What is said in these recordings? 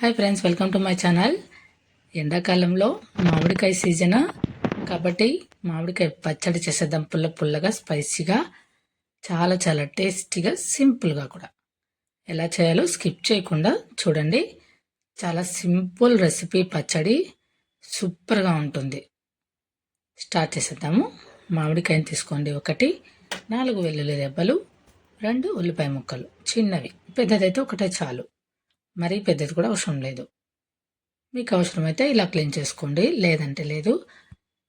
Hi friends, welcome to my channel. ఎండాకాలంలో మామిడికాయ season కాబట్టి మామిడికాయ పచ్చడి చేసేద్దాం. పుల్లగా స్పైసీగా చాలా చాలా టేస్టీగా సింపుల్గా కూడా. ఎలా చేయాలో స్కిప్ చేయకుండా చూడండి. చాలా సింపుల్ రెసిపీ, పచ్చడి సూపర్గా ఉంటుంది. స్టార్ట్ చేసేద్దాము. మామిడికాయని తీసుకోండి. 4 వెల్లుల్లి రెబ్బలు, 2 ఉల్లిపాయ ముక్కలు చిన్నవి, పెద్దదైతే ఒకటే చాలు, మరీ పెద్దది కూడా అవసరం లేదు. మీకు అవసరమైతే ఇలా క్లీన్ చేసుకోండి, లేదంటే లేదు.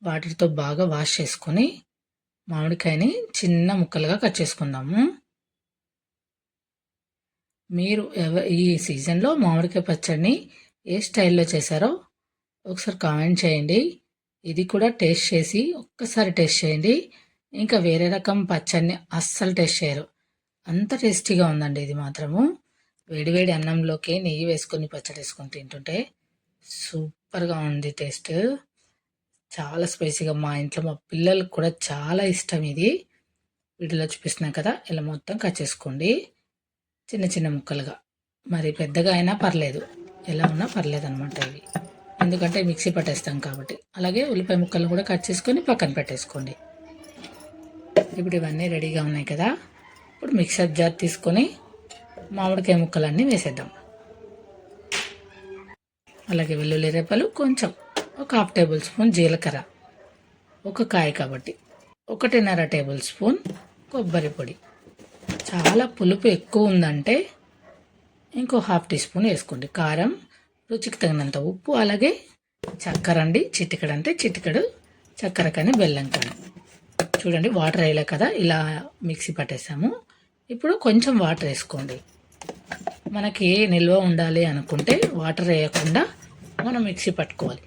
వాటితో బాగా వాష్ చేసుకొని మామిడికాయని చిన్న ముక్కలుగా కట్ చేసుకుందాము. మీరు ఈ సీజన్లో మామిడికాయ పచ్చడిని ఏ స్టైల్లో చేశారో ఒకసారి కామెంట్ చేయండి. ఇది కూడా టేస్ట్ చేసి ఒక్కసారి టేస్ట్ చేయండి. ఇంకా వేరే రకం పచ్చడిని అస్సలు టేస్ట్ చేయరు, అంత టేస్టీగా ఉందండి ఇది మాత్రము. వేడివేడి అన్నంలోకి నెయ్యి వేసుకొని పచ్చడి వేసుకొని తింటుంటే సూపర్గా ఉంది టేస్ట్. చాలా స్పైసీగా, మా ఇంట్లో మా పిల్లలకు కూడా చాలా ఇష్టం ఇది. వీడియోలో చూపిస్తున్నాం కదా, ఇలా మొత్తం కట్ చేసుకోండి చిన్న చిన్న ముక్కలుగా. మరి పెద్దగా అయినా పర్లేదు, ఎలా ఉన్నా పర్లేదు అనమాట ఇవి, ఎందుకంటే మిక్సీ పట్టేస్తాం కాబట్టి. అలాగే ఉల్లిపాయ ముక్కలు కూడా కట్ చేసుకొని పక్కన పెట్టేసుకోండి. ఇప్పుడు ఇవన్నీ రెడీగా ఉన్నాయి కదా. ఇప్పుడు మిక్సర్ జార్ తీసుకొని మామిడికాయ ముక్కలన్నీ వేసేద్దాం. అలాగే వెల్లుల్లి రెబ్బలు కొంచెం, ఒక 1/2 టేబుల్ స్పూన్ జీలకర్ర, ఒక కాయ కాబట్టి 1.5 టేబుల్ స్పూన్ కొబ్బరి పొడి. చాలా పులుపు ఎక్కువ ఉందంటే ఇంకో 1/2 టీ స్పూన్ వేసుకోండి. కారం, రుచికి తగినంత ఉప్పు, అలాగే చక్కెర అండి. చిటికెడు అంటే చిటికెడు చక్కెర కానీ బెల్లం కానీ. చూడండి, వాటర్ వేయలే కదా, ఇలా మిక్సీ పట్టేసాము. ఇప్పుడు కొంచెం వాటర్ వేసుకోండి. మనకి నిల్వ ఉండాలి అనుకుంటే వాటర్ వేయకుండా మనం మిక్సీ పట్టుకోవాలి.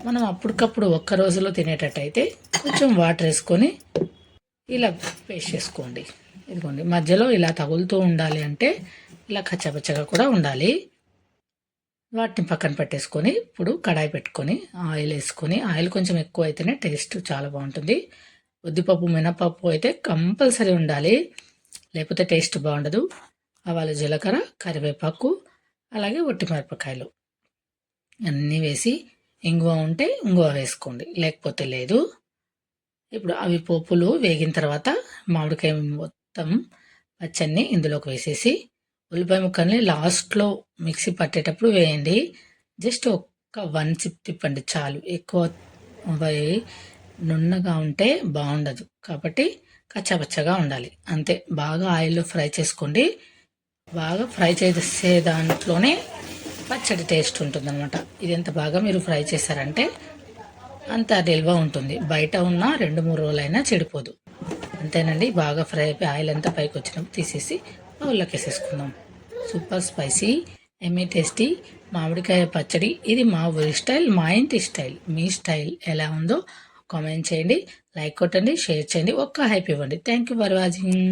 మనం అప్పటికప్పుడు ఒక్క రోజులో తినేటట్టయితే కొంచెం వాటర్ వేసుకొని ఇలా పేస్ట్ చేసుకోండి. ఇదిగోండి, మధ్యలో ఇలా తగులుతూ ఉండాలి అంటే ఇలా కచ్చపచ్చగా కూడా ఉండాలి. వాటిని పక్కన పెట్టేసుకొని ఇప్పుడు కడాయి పెట్టుకొని ఆయిల్ వేసుకొని, ఆయిల్ కొంచెం ఎక్కువ అయితేనే టేస్ట్ చాలా బాగుంటుంది. ఉద్దిపప్పు, మినపప్పు అయితే కంపల్సరీ ఉండాలి, లేకపోతే టేస్ట్ బాగుండదు. ఆవాలు, జీలకర్ర, కరివేపాకు, అలాగే ఒట్టిమిరపకాయలు అన్నీ వేసి, ఇంగువ ఉంటే ఇంగువ వేసుకోండి, లేకపోతే లేదు. ఇప్పుడు అవి పోపులు వేగిన తర్వాత మామిడికాయ మొత్తం పచ్చడిని ఇందులోకి వేసేసి, ఉల్లిపాయ ముక్కల్ని లాస్ట్లో మిక్సీ పట్టేటప్పుడు వేయండి. జస్ట్ ఒక్క 1 సిప్ తిప్పండి చాలు. ఎక్కువ నున్నగా ఉంటే బాగుండదు కాబట్టి కచ్చాపచ్చగా ఉండాలి అంతే. బాగా ఆయిల్లో ఫ్రై చేసుకోండి. బాగా ఫ్రై చేసే దాంట్లోనే పచ్చడి టేస్ట్ ఉంటుంది అనమాట. ఇది ఎంత బాగా మీరు ఫ్రై చేశారంటే అంత నిల్వ ఉంటుంది. బయట ఉన్న 2-3 రోజులైనా చెడిపోదు. అంతేనండి. బాగా ఫ్రై అయిపోయి ఆయిల్ అంతా పైకి వచ్చినప్పుడు తీసేసి బౌల్లోకి వేసేసుకుందాం. సూపర్ స్పైసీ, ఎమ్మీ టేస్టీ మామిడికాయ పచ్చడి. ఇది మా ఊరి స్టైల్, మా ఇంటి స్టైల్. మీ స్టైల్ ఎలా ఉందో కామెంట్ చేయండి, లైక్ కొట్టండి, షేర్ చేయండి, ఒక్క హైప్ ఇవ్వండి. Thank you for watching.